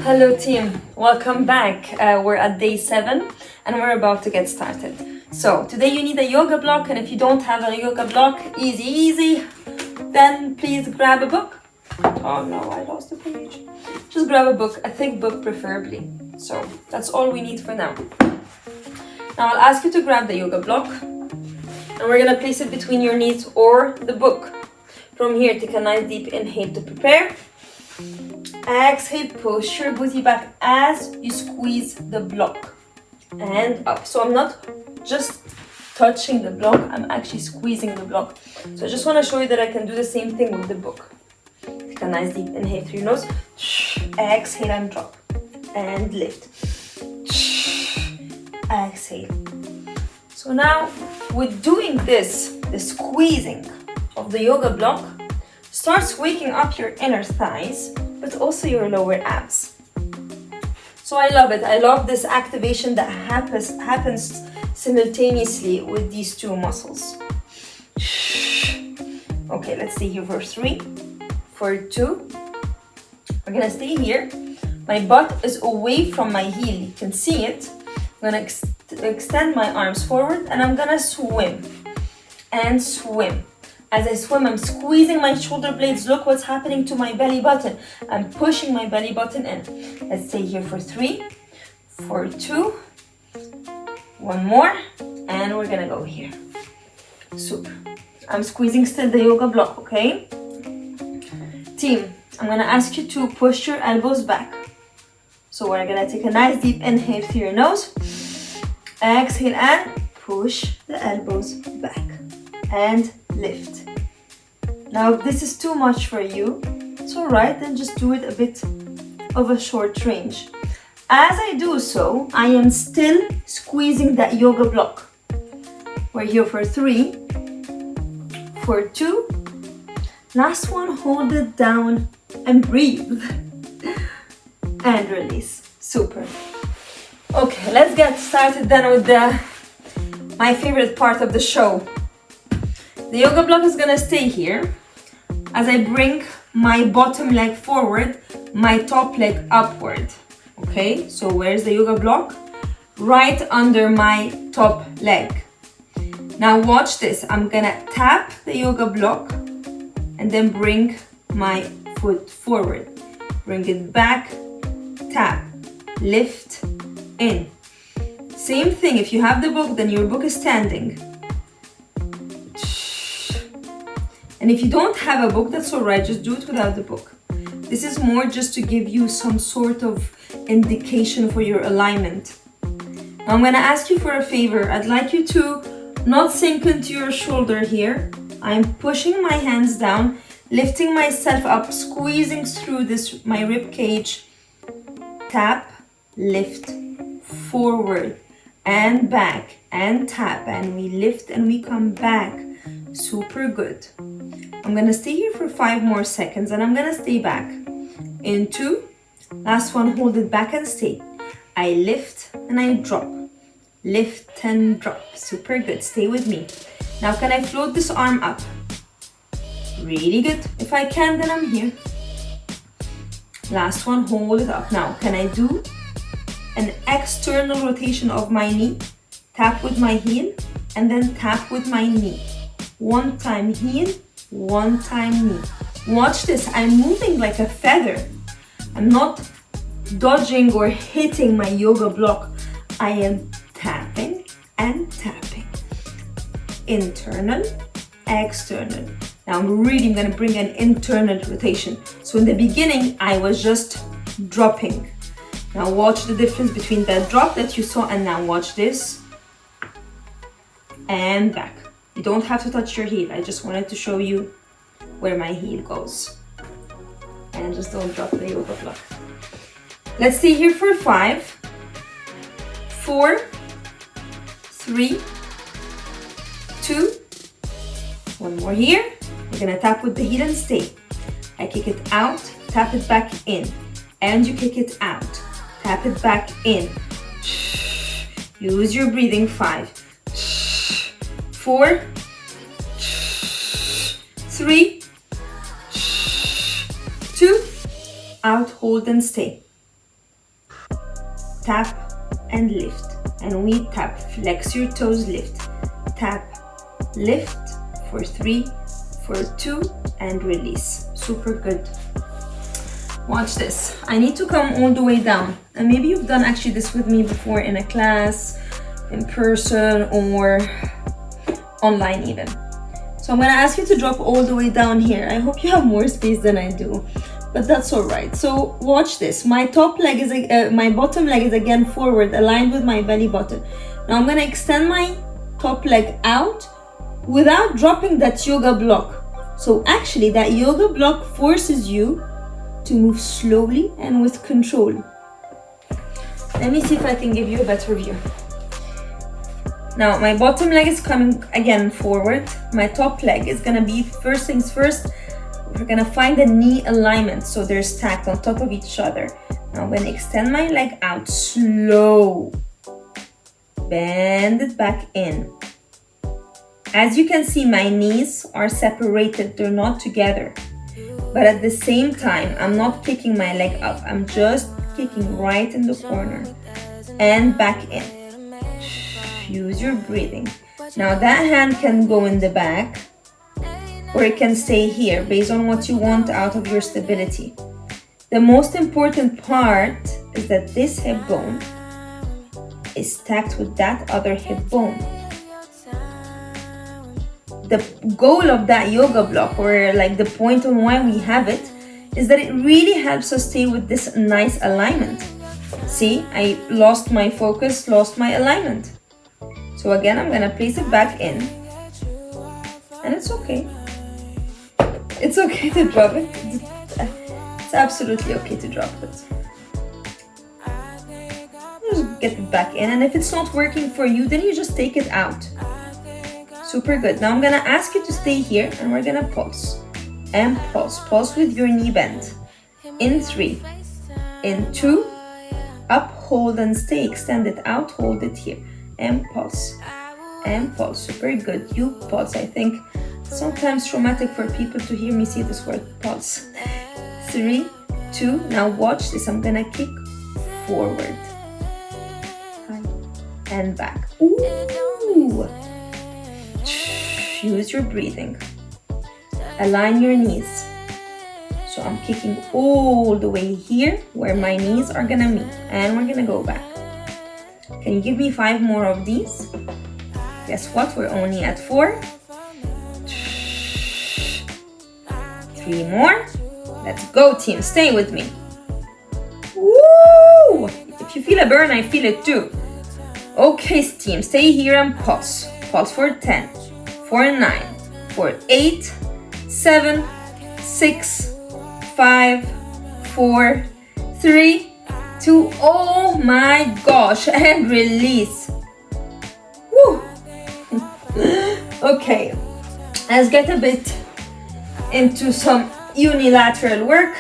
Hello team, welcome back. We're at day 7 and we're about to get started. So today you need a yoga block, and if you don't have a yoga block, easy, then please grab a book. Oh no, I lost the page. Just grab a book, a thick book preferably. So that's all we need for now. Now I'll ask you to grab the yoga block and we're gonna place it between your knees or the book. From here, take a nice deep inhale to prepare. Exhale, push your booty back as you squeeze the block and up. So I'm not just touching the block, I'm actually squeezing the block. So I just want to show you that I can do the same thing with the book. Take a nice deep inhale through your nose. Exhale and drop and lift. Exhale. So now with doing this, the squeezing of the yoga block starts waking up your inner thighs, but also your lower abs. So I love it. I love this activation that happens simultaneously with these two muscles. Okay, let's stay here for 3, for 2. We're gonna stay here. My butt is away from my heel. You can see it. I'm gonna extend my arms forward and I'm gonna swim and swim. As I swim, I'm squeezing my shoulder blades. Look what's happening to my belly button. I'm pushing my belly button in. Let's stay here for 3, for 2, 1 more, and we're gonna go here. Super. I'm squeezing still the yoga block, okay? Team, I'm gonna ask you to push your elbows back. So we're gonna take a nice deep inhale through your nose. Exhale and push the elbows back and lift. Now if this is too much for you, it's alright, then just do it a bit of a short range. As I do so, I am still squeezing that yoga block. We're here for 3, for 2, last one, hold it down and breathe and release. Super. Okay, let's get started then with my favorite part of the show. The yoga block is gonna stay here. As I bring my bottom leg forward, my top leg upward. Okay, so where's the yoga block? Right under my top leg. Now watch this. I'm gonna tap the yoga block and then bring my foot forward. Bring it back, tap, lift, in. Same thing, if you have the book, then your book is standing. And if you don't have a book, that's alright, just do it without the book. This is more just to give you some sort of indication for your alignment. Now I'm gonna ask you for a favor. I'd like you to not sink into your shoulder here. I'm pushing my hands down, lifting myself up, squeezing through this, my rib cage. Tap, lift, forward and back and tap, and we lift and we come back. Super good. I'm gonna stay here for 5 more seconds and I'm gonna stay back. In 2, last one, hold it back and stay. I lift and I drop. Lift and drop. Super good. Stay with me. Now can I float this arm up? Really good. If I can, then I'm here. Last one, hold it up. Now can I do an external rotation of my knee? Tap with my heel and then tap with my knee. 1 time heel, 1 time knee. Watch this, I'm moving like a feather. I'm not dodging or hitting my yoga block. I am tapping and tapping. Internal, external. Now I'm really gonna bring an internal rotation. So in the beginning, I was just dropping. Now watch the difference between that drop that you saw and now watch this. And back. You don't have to touch your heel. I just wanted to show you where my heel goes. And just don't drop the yoga block. Let's stay here for 5, 4, 3, 2, 1 more here. We're gonna tap with the heel and stay. I kick it out, tap it back in. And you kick it out, tap it back in. Use your breathing. 5, 4, 3, 2, out, hold and stay. tap and lift. And we tap, flex your toes, lift, tap, lift for 3, for 2, and release. Super good. Watch this. I need to come all the way down. And maybe you've done actually this with me before in a class, in person, or online even. So I'm gonna ask you to drop all the way down here. I hope you have more space than I do, but that's all right. So watch this. My top leg is, my bottom leg is again forward, aligned with my belly button. Now I'm gonna extend my top leg out without dropping that yoga block. So actually that yoga block forces you to move slowly and with control. Let me see if I can give you a better view. Now my bottom leg is coming again forward. My top leg is gonna be, first things first, we're gonna find the knee alignment so they're stacked on top of each other. Now I'm gonna extend my leg out, slow. Bend it back in. As you can see, my knees are separated, they're not together. But at the same time, I'm not kicking my leg up. I'm just kicking right in the corner and back in. Use your breathing. Now that hand can go in the back or it can stay here based on what you want out of your stability. The most important part is that this hip bone is stacked with that other hip bone. The goal of that yoga block, or like the point on why we have it, is that it really helps us stay with this nice alignment. See, I lost my focus, lost my alignment. So again, I'm gonna place it back in, and it's okay. It's okay to drop it. It's absolutely okay to drop it. Just get it back in, and if it's not working for you, then you just take it out. Super good. Now I'm gonna ask you to stay here and we're gonna pulse. And pulse. Pulse with your knee bend. In 3, in 2, up, hold and stay. Extend it out, hold it here. And pulse. And pulse. Super good. You pulse. I think sometimes traumatic for people to hear me say this word, pulse. 3, 2, now watch this. I'm gonna kick forward. And back. Ooh. Use your breathing. Align your knees. So I'm kicking all the way here where my knees are gonna meet, and we're gonna go back. Can you give me 5 more of these? Guess what? We're only at 4. 3 more. Let's go, team. Stay with me. Woo! If you feel a burn, I feel it too. Okay, team. Stay here and pulse. Pulse for 10. For 9, for 8, 7, 6, 5, 4, 3, 2, oh my gosh, and release. Woo. Okay, let's get a bit into some unilateral work.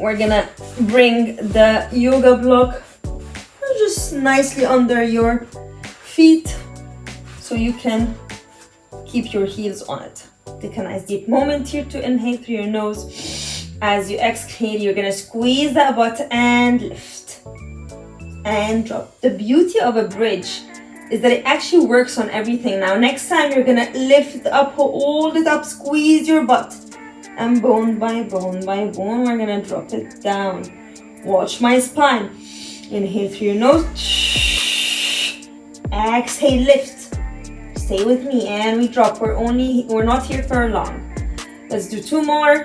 We're gonna bring the yoga block just nicely under your feet so you can keep your heels on it. Take a nice deep moment here to inhale through your nose. As you exhale, you're gonna squeeze that butt and lift and drop. The beauty of a bridge is that it actually works on everything. Now next time you're gonna lift up, hold it up, squeeze your butt, and bone by bone by bone we're gonna drop it down. Watch my spine. Inhale through your nose. Exhale, lift. Stay with me, and we drop. We're not here for long. Let's do 2 more.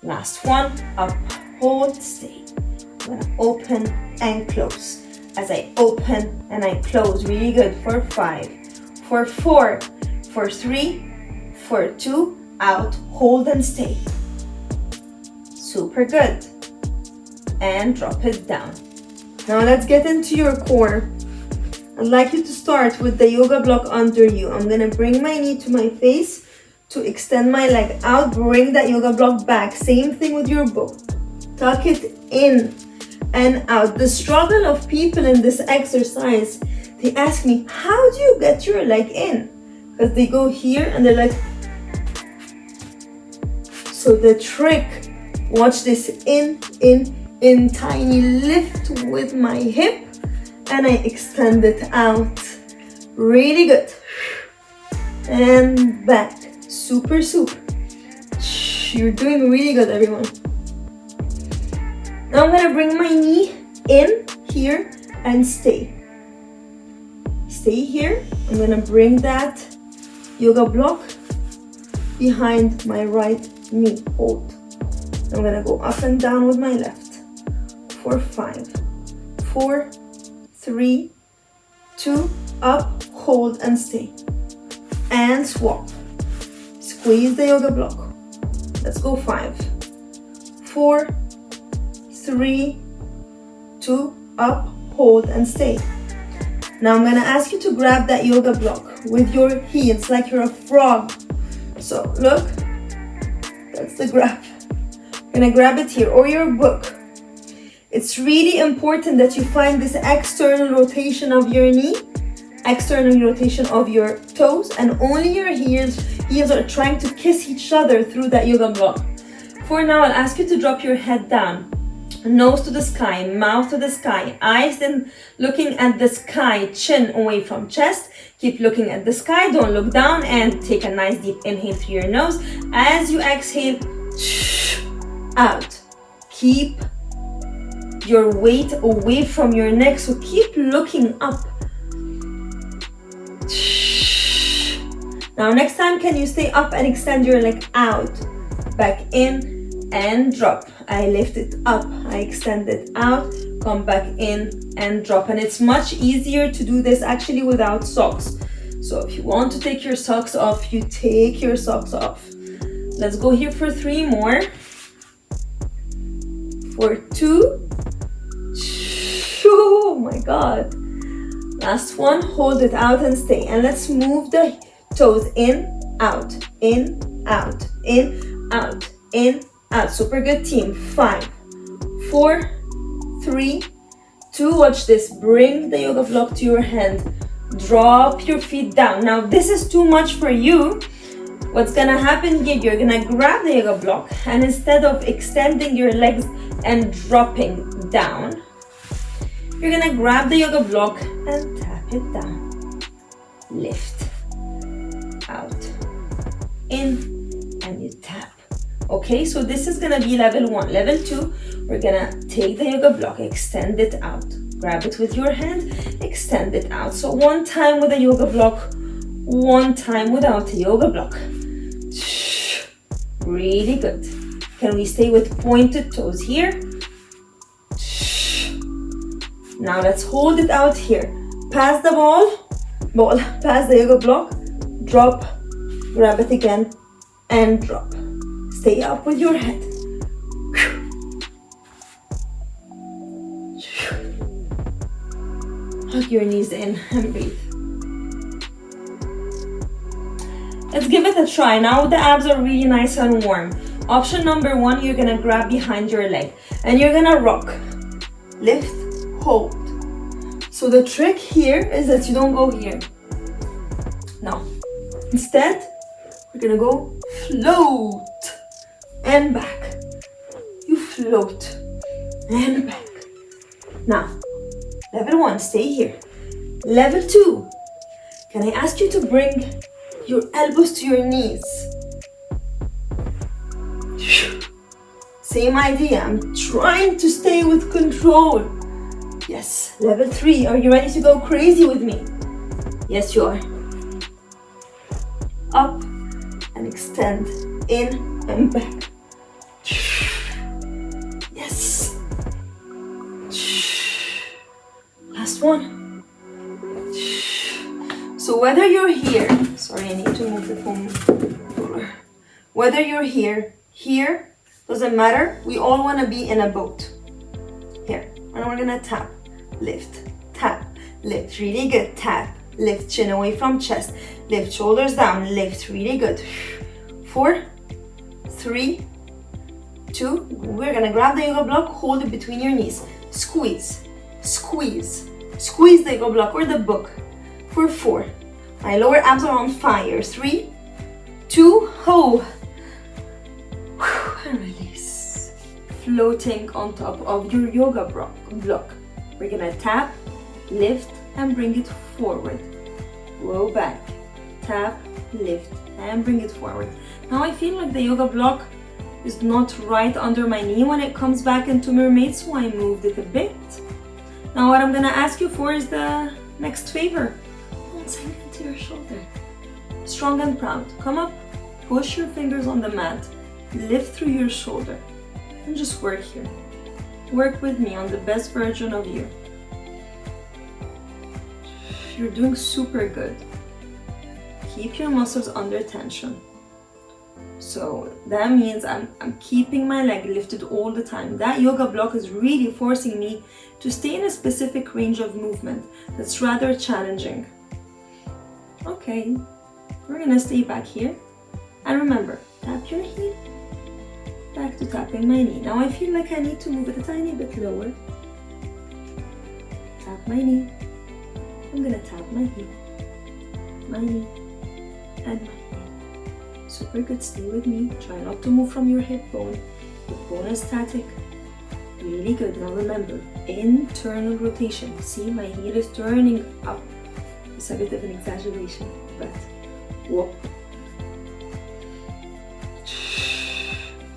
Last one. Up, hold, stay. I'm gonna open and close. As I open and I close, really good. For 5, for 4, for 3, for 2, out, hold and stay. Super good. And drop it down. Now let's get into your core. I'd like you to start with the yoga block under you. I'm gonna bring my knee to my face to extend my leg out. Bring that yoga block back. Same thing with your book. Tuck it in and out. The struggle of people in this exercise, they ask me, how do you get your leg in? Because they go here and they're like, So the trick, watch this, in, tiny lift with my hip, and I extend it out. Really good. And back, super. You're doing really good, everyone. Now I'm gonna bring my knee in here and stay. Stay here. I'm gonna bring that yoga block behind my right knee. Hold. I'm gonna go up and down with my left for 5, 4, 3, 2, up, hold and stay. And swap. Squeeze the yoga block. Let's go 5, 4, 3, 2, up, hold and stay. Now I'm gonna ask you to grab that yoga block with your heels like you're a frog. So look, that's the grab. You're gonna grab it here or your book. It's really important that you find this external rotation of your knee, external rotation of your toes, and only your heels are trying to kiss each other through that yoga block. For now, I'll ask you to drop your head down. Nose to the sky, mouth to the sky, eyes then looking at the sky, chin away from chest. Keep looking at the sky, don't look down, and take a nice deep inhale through your nose. As you exhale, out. Keep your weight away from your neck, so keep looking up. Now next time, can you stay up and extend your leg out? Back in and drop. I lift it up, I extend it out, come back in and drop. And it's much easier to do this actually without socks. So if you want to take your socks off, you take your socks off. Let's go here for 3 more. For 2. Oh my God. Last one, hold it out and stay. And let's move the toes in, out, in, out, in, out, in, out. Super good, team. 5, 4, 3, 2. Watch this. Bring the yoga block to your hand. Drop your feet down. Now this is too much for you. What's gonna happen here, you're gonna grab the yoga block, and instead of extending your legs and dropping down, you're gonna grab the yoga block and tap it down. Lift, out, in, and you tap. Okay, so this is gonna be level 1. Level 2, we're gonna take the yoga block, extend it out. Grab it with your hand, extend it out. So 1 time with a yoga block, 1 time without a yoga block. Really good. Can we stay with pointed toes here? Now let's hold it out here. Pass the ball, pass the yoga block, drop, grab it again, and drop. Stay up with your head. Hug your knees in and breathe. Let's give it a try. Now the abs are really nice and warm. Option number 1, you're gonna grab behind your leg and you're gonna rock. Lift, hold. So the trick here is that you don't go here. No. Instead, we're gonna go float and back. You float and back. Now, level 1, stay here. Level 2, can I ask you to bring your elbows to your knees? Same idea, I'm trying to stay with control. Yes, level 3, are you ready to go crazy with me? Yes, you are. Up and extend, in and back. Yes. Last one. So whether you're here, sorry, I need to move the foam roller. Whether you're here, doesn't matter. We all want to be in a boat. Here, and we're gonna tap, lift, really good, tap, lift, chin away from chest, lift, shoulders down, lift, really good. 4, 3, 2, we're gonna grab the yoga block, hold it between your knees, squeeze, squeeze, squeeze the yoga block or the book. For 4, my lower abs are on fire. 3, 2, oh. floating on top of your yoga block. We're gonna tap, lift, and bring it forward. Go back, tap, lift, and bring it forward. Now I feel like the yoga block is not right under my knee when it comes back into mermaid, so I moved it a bit. Now what I'm gonna ask you for is the next favor. Don't sink into your shoulder. Strong and proud. Come up, push your fingers on the mat, lift through your shoulder, and just work here. Work with me on the best version of you. You're doing super good. Keep your muscles under tension. So that means I'm keeping my leg lifted all the time. That yoga block is really forcing me to stay in a specific range of movement that's rather challenging. Okay, we're gonna stay back here. And remember, tap your heel, back to tapping my knee. Now I feel like I need to move it a tiny bit lower. Tap my knee. I'm gonna tap my heel, my knee, and my knee. Super good, stay with me. Try not to move from your hip bone. Hip bone is static. Really good. Now remember, internal rotation. See, my heel is turning up. It's a bit of an exaggeration, but whoa.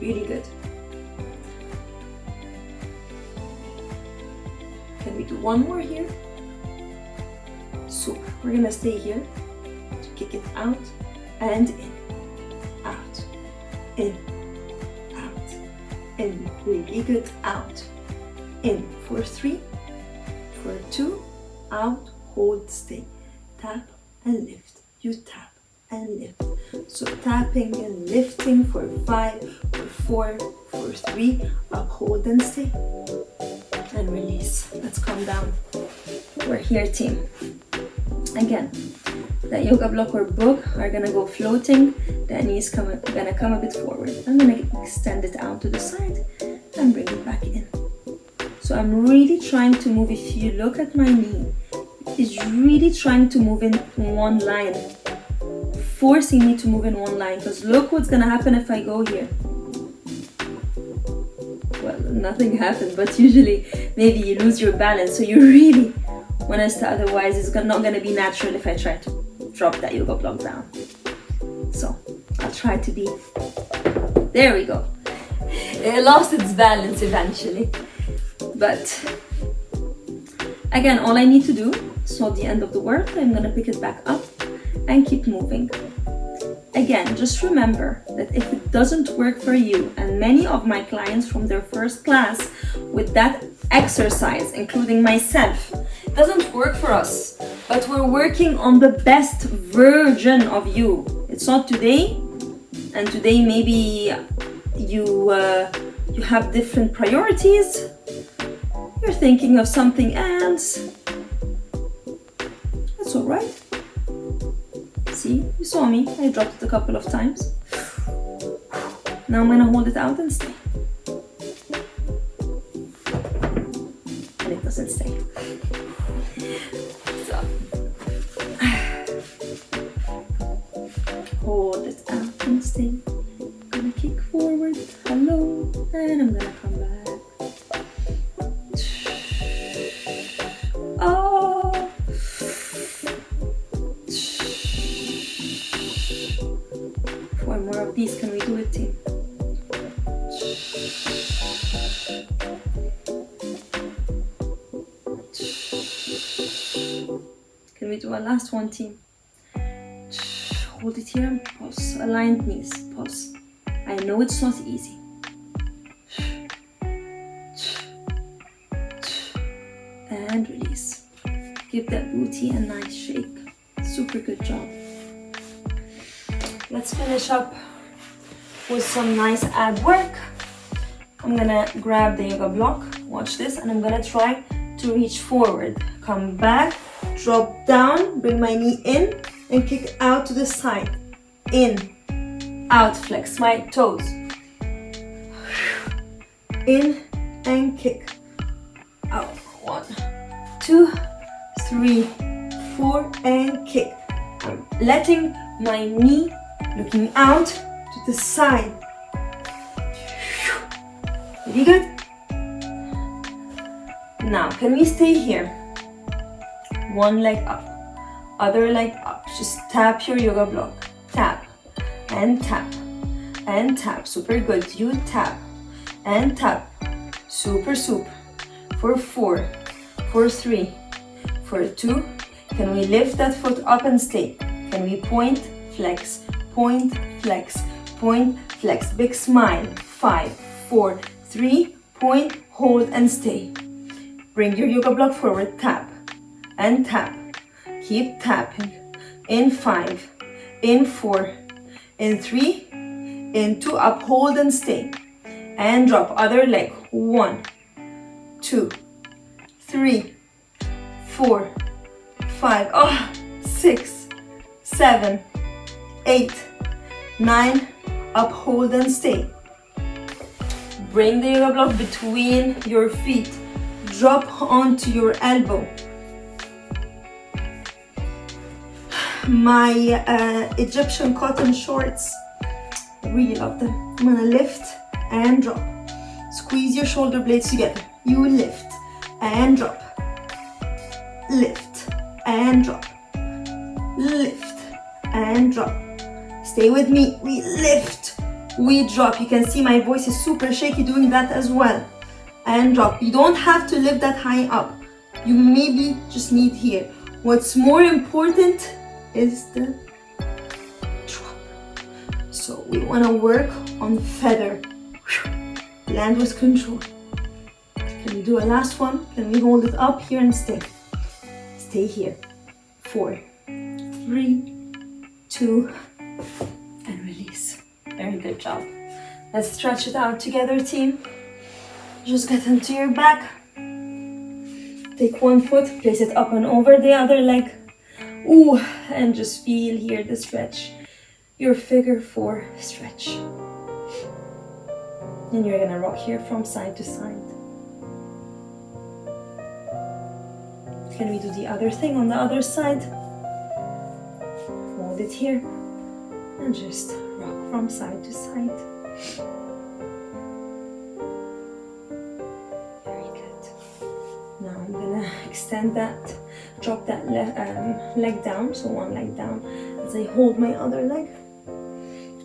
Really good. Can we do one more here? Super. We're gonna stay here to kick it out and in, out, in, out, in. Really good. Out, in for 3, for 2, out, hold, stay. Tap and lift. You tap and lift. So tapping and lifting for 5, for 4, for 3, up, hold and stay. And release. Let's come down. We're here, team. Again, the yoga block or book are gonna go floating. The knees gonna come a bit forward. I'm gonna extend it out to the side and bring it back in. So I'm really trying to move. If you look at my knee, it's really trying to move in one line, forcing me to move in one line. Because look what's gonna happen if I go here. Well, nothing happened, but usually maybe you lose your balance. So you really want to stay, otherwise it's not going to be natural if I try to drop that yoga block down. So I'll try to be, there we go. It lost its balance eventually. But again, all I need to do, it's not the end of the world. I'm going to pick it back up and keep moving. Again, just remember that if it doesn't work for you, and many of my clients from their first class with that exercise, including myself, it doesn't work for us, but we're working on the best version of you. It's not today, and today maybe you have different priorities. You're thinking of something else. That's all right. See, you saw me. I dropped it a couple of times. Now I'm gonna hold it out and stay. And it doesn't stay. So hold it out and stay. I'm gonna kick forward. Hello, and I'm gonna come back. Oh. 4 more of these. Can we do it, team? Can we do a last one, team? Hold it here and pause. Aligned knees. Pause. I know it's not easy. And release. Give that booty a nice shake. Super good job. Let's finish up with some nice ab work. I'm gonna grab the yoga block, watch this, and I'm gonna try to reach forward. Come back, drop down, bring my knee in, and kick out to the side. In, out, flex my toes. In and kick. Out. 1, 2, 3, 4, and kick. I'm letting my knee looking out to the side. Really good. Now, can we stay here? One leg up, other leg up. Just tap your yoga block. Tap and tap and tap. Super good. You tap and tap. Super. For 4, for 3, for 2. Can we lift that foot up and stay? Can we point, flex, point, flex, point, flex. Big smile. 5, 4, 3, point, hold and stay. Bring your yoga block forward. Tap and tap. Keep tapping. In 5, in 4, in 3, in 2, up, hold and stay. And drop, other leg. 1, 2, 3, 4, 5, 6, 7, 8, 9, up, hold and stay. Bring the yoga block between your feet. Drop onto your elbow. My Egyptian cotton shorts, I really love them. I'm gonna lift and drop. Squeeze your shoulder blades together. You lift and drop. Lift and drop. Lift and drop. Stay with me. We lift, we drop. You can see my voice is super shaky doing that as well. And drop. You don't have to lift that high up. You maybe just need here. What's more important is the drop. So we want to work on feather. Land with control. Can we do a last one? Can we hold it up here and stay? Stay here. 4, 3, 2, and release. Very good job. Let's stretch it out together, team. Just get into your back. Take one foot, place it up and over the other leg. Ooh, and just feel here the stretch. Your figure 4 stretch. And you're gonna rock here from side to side. Can we do the other thing on the other side? Hold it here and just rock from side to side. Very good. Now I'm gonna extend that, drop that leg down, so one leg down as I hold my other leg.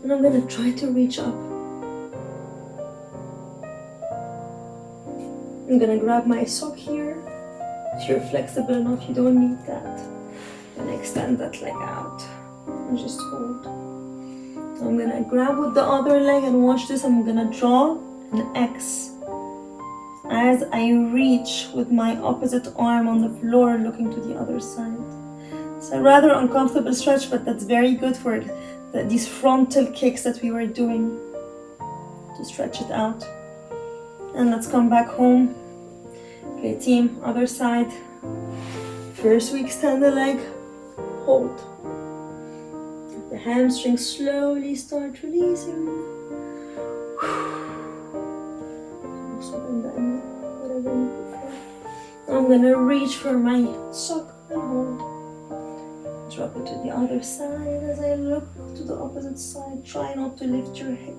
And I'm gonna try to reach up. I'm gonna grab my sock here. If you're flexible enough, you don't need that. And extend that leg out and just hold. So I'm gonna grab with the other leg and watch this. I'm gonna draw an X as I reach with my opposite arm on the floor looking to the other side. It's a rather uncomfortable stretch, but that's very good for these frontal kicks that we were doing. To stretch it out. And let's come back home. Okay, team, other side. First we extend the leg, hold. The hamstrings slowly start releasing. Also bend the knee, whatever you prefer. I'm gonna reach for my sock and hold. Drop it to the other side as I look to the opposite side. Try not to lift your hip.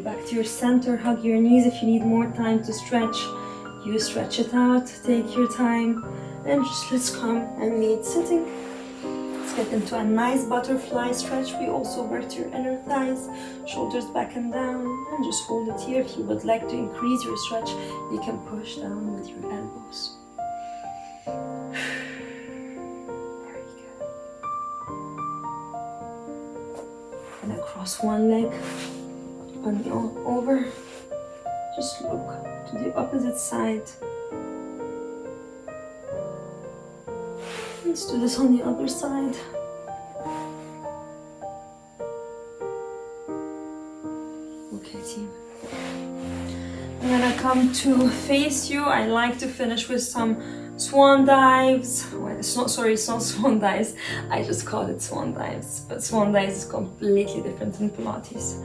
Back to your center, hug your knees. If you need more time to stretch, you stretch it out, take your time, and just let's come and meet sitting. Let's get into a nice butterfly stretch. We also worked your inner thighs, shoulders back and down, and just hold it here. If you would like to increase your stretch, you can push down with your elbows. Very good. And across one leg. And over, just look to the opposite side. Let's do this on the other side. Okay, team. I'm gonna come to face you. I like to finish with some swan dives. Well, it's not swan dives. I just call it swan dives. But swan dives is completely different than Pilates.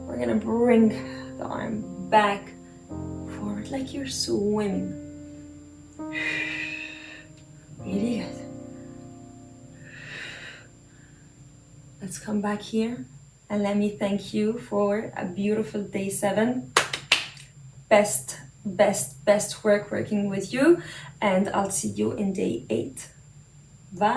We're gonna bring the arm back, forward, like you're swimming. Really good. Let's come back here. And let me thank you for a beautiful day 7. Best work working with you. And I'll see you in day 8. Bye.